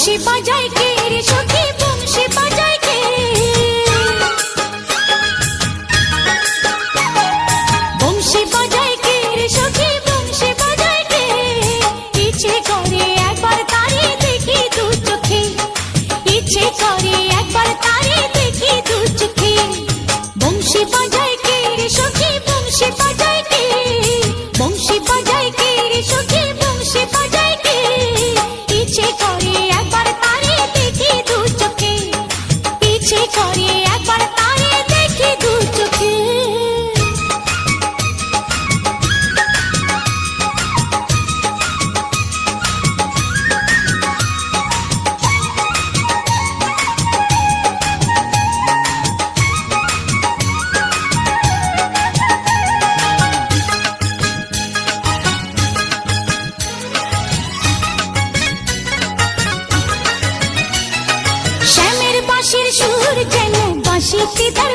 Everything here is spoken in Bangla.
বংশী বাজায় কে রে সখী বংশী বাজায় কে বংশী বাজায় কে রে সখী বংশী বাজায় কে ইচ্ছে করে একবার তারে দেখি দু চোখে ইচ্ছে করে একবার তারে দেখি দু চোখে বংশী বাজায় কে রে সখী বংশী বাজায় কে বংশী বাজায় কে রে সখী বংশী বাজায় কে ইচ্ছে করে একবার তারে দেখি দু চোখে ইচ্ছে করে একবার তারে দেখি দু চোখে শ্যামের বাঁশির সুর যেন বাঁশিতে তার